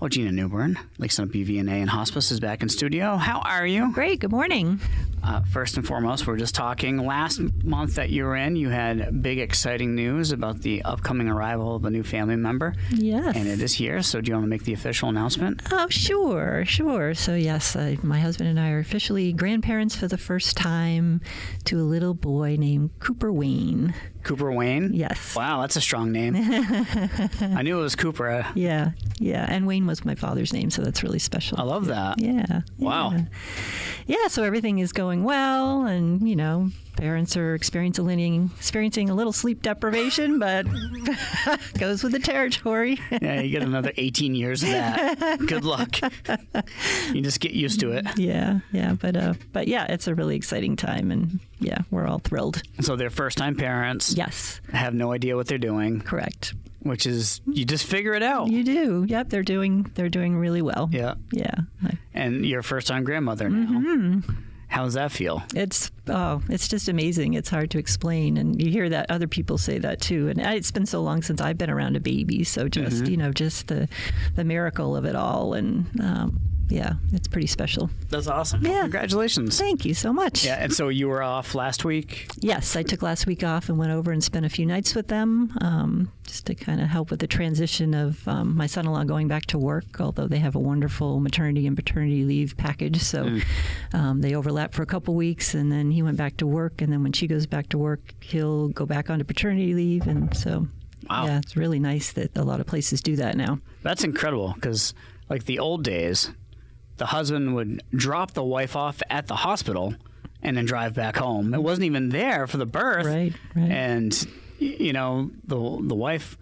Well, Jeana Newbern, Sunapee VNA and Hospice is back in studio. How are you? Great. Good morning. First and foremost, we're just talking. Last month that you were in, you had big, exciting news about the upcoming arrival of a new family member. Yes. And it is here. So do you want to make the official announcement? Oh, sure. So, yes, my husband and I are officially grandparents for the first time to a little boy named Cooper Wayne. Cooper Wayne? Yes. Wow, that's a strong name. I knew it was Cooper. Yeah. And Wayne was my father's name, so that's really special. I love that. Yeah. Wow. Yeah, so everything is going well, and, parents are experiencing a little sleep deprivation, but goes with the territory. Yeah, you get another 18 years of that. Good luck. You just get used to it. Yeah, but yeah, it's a really exciting time, and yeah, we're all thrilled. So they're first-time parents. Yes. Have no idea what they're doing. Correct. Which is, you just figure it out. You do. Yep, they're doing really well. Yeah. Yeah. And you're a first-time grandmother now. Mm-hmm. How does that feel? It's just amazing. It's hard to explain, and you hear that other people say that too. And it's been so long since I've been around a baby, so just just the miracle of it all, and yeah, it's pretty special. That's awesome. Yeah. Well, congratulations. Thank you so much. Yeah, and so you were off last week? Yes, I took last week off and went over and spent a few nights with them, just to kind of help with the transition of my son-in-law going back to work, although they have a wonderful maternity and paternity leave package. So they overlap for a couple weeks, and then he went back to work, and then when she goes back to work, he'll go back onto paternity leave. And so, wow. Yeah, it's really nice that a lot of places do that now. That's incredible, because like the old days, the husband would drop the wife off at the hospital and then drive back home. It wasn't even there for the birth. Right. And, the wife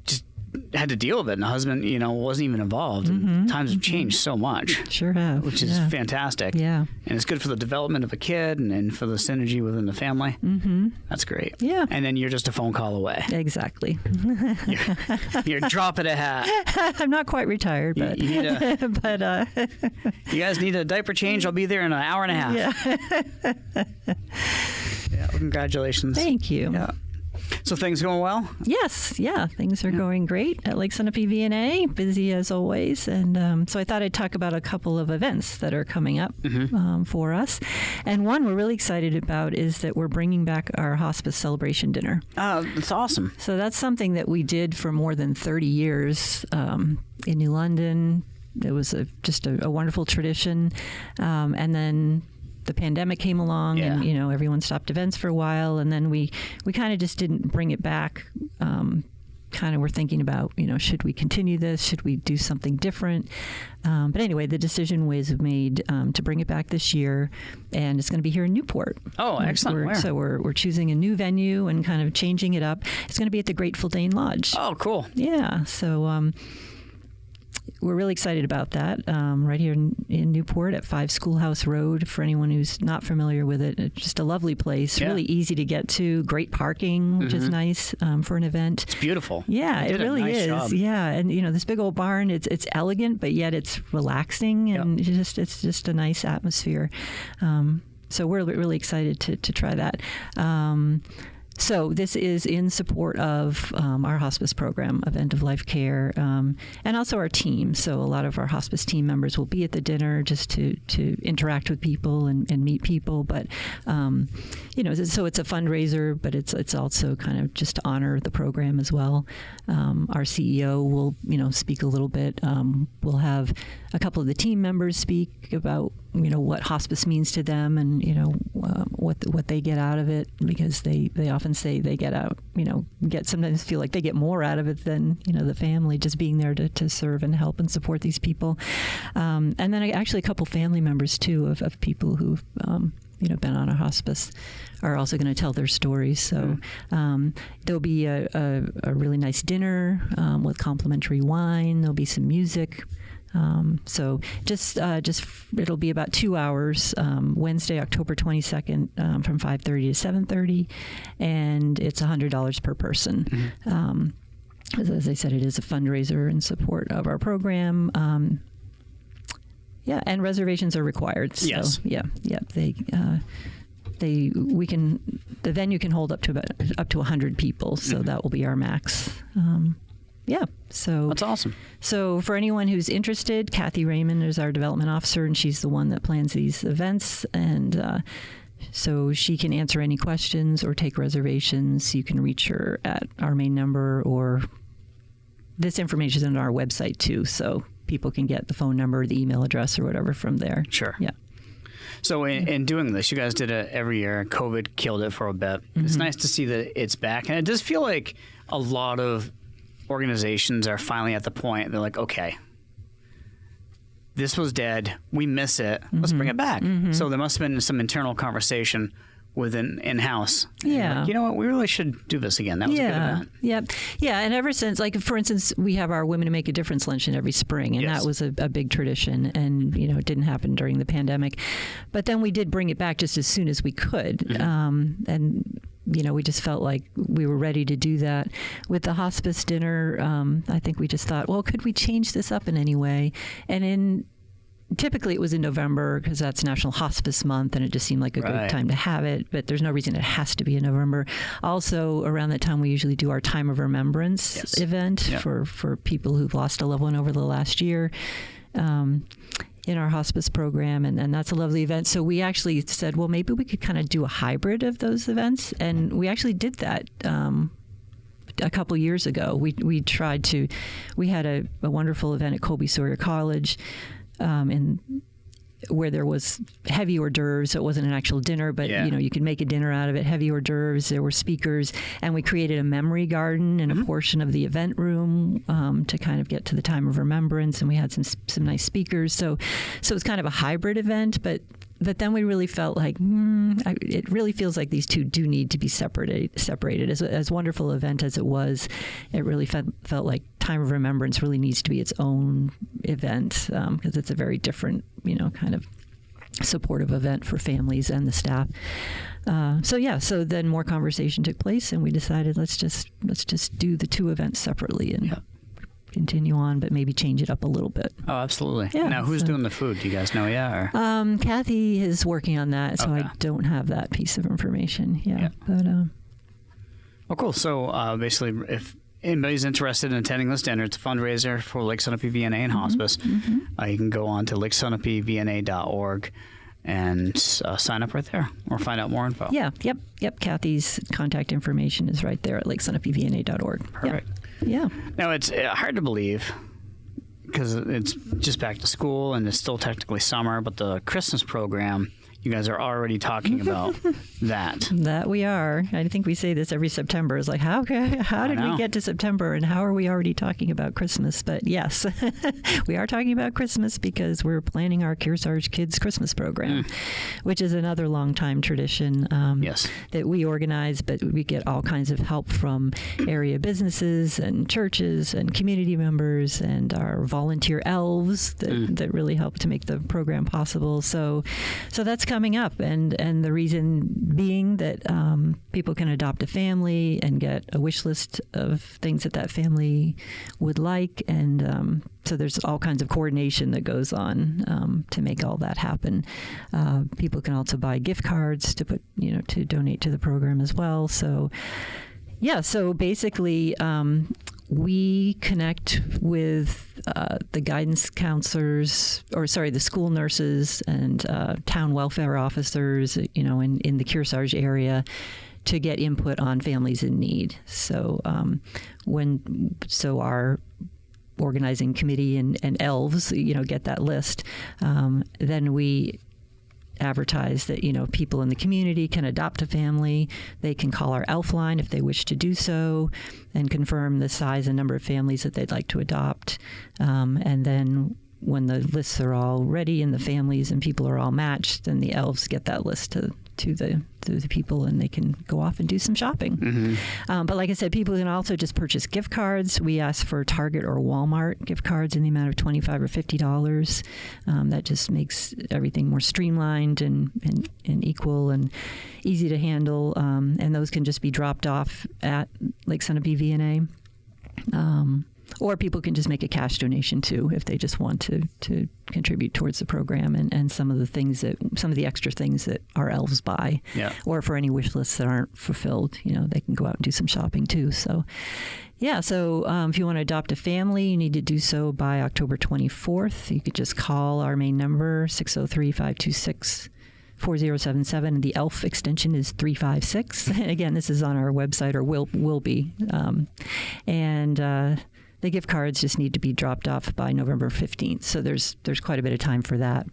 just had to deal with it, and the husband, wasn't even involved. And times have changed so much. Sure have. Which is fantastic. Yeah. And it's good for the development of a kid and for the synergy within the family. Mm-hmm. That's great. Yeah. And then you're just a phone call away. Exactly. You're dropping a hat. I'm not quite retired, but you need but you guys need a diaper change. I'll be there in an hour and a half. Yeah. Yeah. Well, congratulations. Thank you. Yeah. So things going well? Yes. Yeah. Things are going great at Sunapee VNA. Busy as always. And so I thought I'd talk about a couple of events that are coming up for us. And one we're really excited about is that we're bringing back our Hospice Celebration Dinner. Oh, that's awesome. So that's something that we did for more than 30 years in New London. It was just a wonderful tradition. And then the pandemic came along, and everyone stopped events for a while, and then we kind of just didn't bring it back. Kind of were thinking about, should we continue this? Should we do something different? But anyway, the decision was made to bring it back this year, and it's going to be here in Newport. Oh, excellent. So we're choosing a new venue and kind of changing it up. It's going to be at the Grateful Dane Lodge. Oh, cool. Yeah. So we're really excited about that. Right here in Newport at 5 Schoolhouse Road. For anyone who's not familiar with it, it's just a lovely place. Yeah. Really easy to get to. Great parking, which is nice for an event. It's beautiful. Yeah, it really is. Job. Yeah, and this big old barn. It's elegant, but yet it's relaxing, and it's just a nice atmosphere. So we're really excited to try that. So this is in support of our hospice program of end-of-life care, and also our team. So a lot of our hospice team members will be at the dinner just to interact with people and meet people. But so it's a fundraiser, but it's also kind of just to honor the program as well. Our CEO will speak a little bit. We'll have a couple of the team members speak about what hospice means to them, and what they get out of it, because they often say they get out, sometimes feel like they get more out of it than the family, just being there to serve and help and support these people. And then actually a couple family members too of people who've been on a hospice are also going to tell their stories. So there'll be a really nice dinner with complimentary wine. There'll be some music. So just it'll be about 2 hours, Wednesday, October 22nd, from 5:30 to 7:30, and it's $100 per person. As I said, it is a fundraiser in support of our program. And reservations are required. So, yes. Yeah. The venue can hold up to 100 people, so that will be our max. Yeah. So that's awesome. So for anyone who's interested, Kathy Raymond is our development officer, and she's the one that plans these events. And so she can answer any questions or take reservations. You can reach her at our main number, or this information is on our website too. So people can get the phone number, the email address, or whatever from there. Sure. Yeah. So in doing this, you guys did it every year. COVID killed it for a bit. Mm-hmm. It's nice to see that it's back. And it does feel like a lot of organizations are finally at the point, they're like, okay, this was dead. We miss it. Let's bring it back. Mm-hmm. So there must have been some internal conversation within in-house. Yeah. Like, you know what? We really should do this again. That was a good event. Yeah. Yeah. And ever since, like, for instance, we have our Women Who Make a Difference luncheon every spring, and that was a big tradition. And, you know, it didn't happen during the pandemic. But then we did bring it back just as soon as we could. Mm-hmm. And, you know, we just felt like we were ready to do that. With the hospice dinner, I think we just thought, well, could we change this up in any way? And typically it was in November because that's National Hospice Month, and it just seemed like a good time to have it. But there's no reason it has to be in November. Also, around that time, we usually do our Time of Remembrance event for people who've lost a loved one over the last year. In our hospice program, and that's a lovely event. So we actually said, well, maybe we could kind of do a hybrid of those events, and we actually did that a couple years ago. We tried to. We had a wonderful event at Colby Sawyer College, where there was heavy hors d'oeuvres. So it wasn't an actual dinner, but you know, you could make a dinner out of it. Heavy hors d'oeuvres. There were speakers, and we created a memory garden in a portion of the event room to kind of get to the Time of Remembrance. And we had some nice speakers. So it was kind of a hybrid event, but then we really felt like it really feels like these two do need to be separated. As wonderful event as it was, it really felt like Time of Remembrance really needs to be its own event because it's a very different, you know, kind of supportive event for families and the staff. So then more conversation took place, and we decided let's just do the two events separately and continue on, but maybe change it up a little bit. Oh, absolutely. Yeah, now, who's doing the food? Do you guys know yet? Or? Kathy is working on that, so I don't have that piece of information. But well, cool. So basically, if anybody's interested in attending this dinner, it's a fundraiser for Lake Sunapee VNA and Hospice. Mm-hmm. You can go on to lakesunapeevna.org and sign up right there, or find out more info. Yep. Kathy's contact information is right there at lakesunapeevna.org. Perfect. Yeah. Now, it's hard to believe because it's just back to school and it's still technically summer, but the Christmas program, you guys are already talking about that. That we are. I think we say this every September. It's like, how did we get to September, and how are we already talking about Christmas? But yes, we are talking about Christmas because we're planning our Kearsarge Kids Christmas Program, which is another long-time tradition that we organize, but we get all kinds of help from area businesses and churches and community members and our volunteer elves that really help to make the program possible. So that's coming up, and the reason being that people can adopt a family and get a wish list of things that family would like, and so there's all kinds of coordination that goes on to make all that happen. People can also buy gift cards to put, to donate to the program as well. So basically we connect with the guidance counselors, the school nurses and town welfare officers, in the Kearsarge area to get input on families in need. So our organizing committee and elves, get that list. Then we advertise that, people in the community can adopt a family. They can call our elf line if they wish to do so and confirm the size and number of families that they'd like to adopt. And then when the lists are all ready and the families and people are all matched, then the elves get that list to the people, and they can go off and do some shopping. Mm-hmm. But like I said, people can also just purchase gift cards. We ask for Target or Walmart gift cards in the amount of $25 or $50. That just makes everything more streamlined and equal and easy to handle. And those can just be dropped off at Lake Sunapee VNA. Or people can just make a cash donation too if they just want to contribute towards the program and some of the extra things that our elves buy. Yeah. Or for any wish lists that aren't fulfilled, they can go out and do some shopping too. So, yeah. So if you want to adopt a family, you need to do so by October 24th. You could just call our main number, 603-526-4077, and the ELF extension is 356. Again, this is on our website, or will be. The gift cards just need to be dropped off by November 15th. So there's quite a bit of time for that.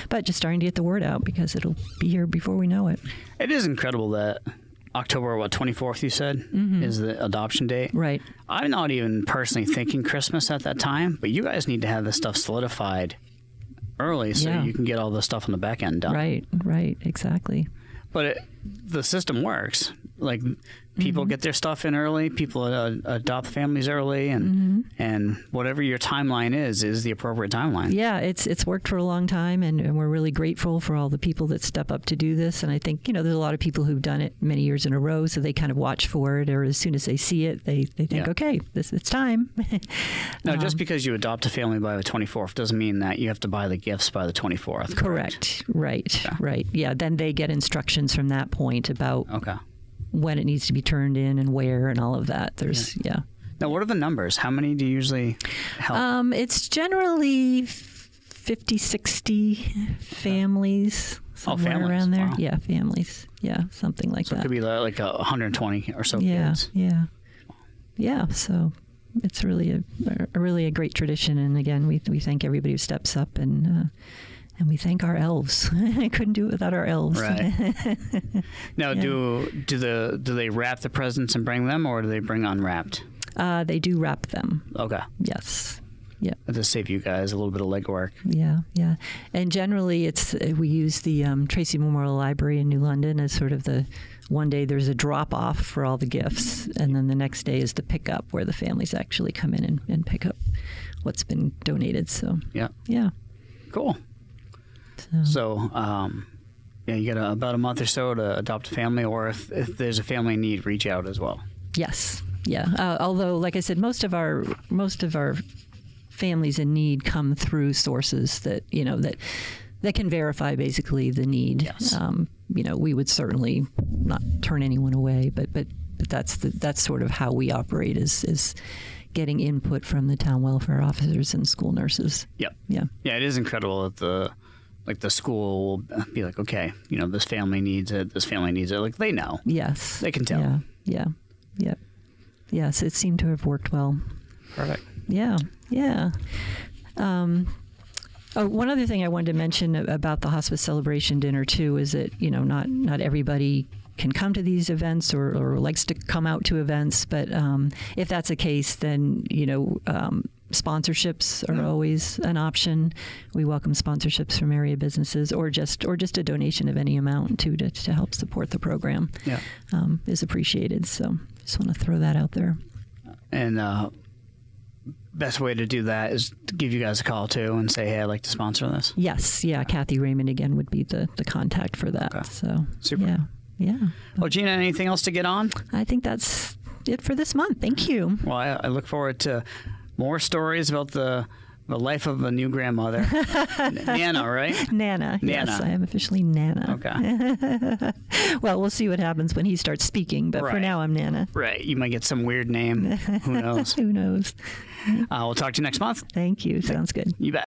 But just starting to get the word out because it'll be here before we know it. It is incredible that October 24th, you said, is the adoption date. Right. I'm not even personally thinking Christmas at that time, but you guys need to have this stuff solidified early so you can get all the stuff on the back end done. Right, exactly. But the system works. Like, people get their stuff in early, people adopt families early, and whatever your timeline is the appropriate timeline. Yeah, it's worked for a long time, and we're really grateful for all the people that step up to do this. And I think, there's a lot of people who've done it many years in a row, so they kind of watch for it, or as soon as they see it, they think, okay, it's time. Now, just because you adopt a family by the 24th doesn't mean that you have to buy the gifts by the 24th. Correct. Right. Yeah, then they get instructions from that point about when it needs to be turned in and where and all of that. Now, what are the numbers? How many do you usually help? It's generally 50, 60 families, somewhere around there. Wow. Yeah, families. Yeah, something like that. So it could be like 120 or so kids. Yeah. So it's really a great tradition. And again, we thank everybody who steps up and we thank our elves. I couldn't do it without our elves. Right. Now, do they wrap the presents and bring them, or do they bring unwrapped? They do wrap them. Okay. Yes. Yeah. That'll save you guys a little bit of legwork. Yeah. And generally, we use the Tracy Memorial Library in New London as sort of the one day there's a drop off for all the gifts, and then the next day is the pickup where the families actually come in and pick up what's been donated. So yeah. Cool. So, you got about a month or so to adopt a family, or if there's a family in need, reach out as well. Yes. Yeah. Although, like I said, most of our families in need come through sources that can verify basically the need. Yes. We would certainly not turn anyone away, but that's sort of how we operate is getting input from the town welfare officers and school nurses. Yep. Yeah. Yeah. It is incredible that the school will be like, okay, this family needs it. This family needs it. Like, they know. Yes. They can tell. Yeah. Yes, it seemed to have worked well. Perfect. Yeah. One other thing I wanted to mention about the Hospice Celebration Dinner too is that not everybody can come to these events or likes to come out to events, but if that's the case, then sponsorships are always an option. We welcome sponsorships from area businesses, or just a donation of any amount to help support the program. Yeah, is appreciated. So just want to throw that out there. And best way to do that is to give you guys a call too and say, hey, I'd like to sponsor this. Yes, yeah. Kathy Raymond again would be the contact for that. Okay. So super. Yeah. Well, Jeana, anything else to get on? I think that's it for this month. Thank you. Well, I look forward to more stories about the life of a new grandmother. Nana, right? Nana. Yes, I am officially Nana. Okay. Well, we'll see what happens when he starts speaking, but for now I'm Nana. Right. You might get some weird name. Who knows? Who knows? We'll talk to you next month. Thank you. Sounds good. You bet.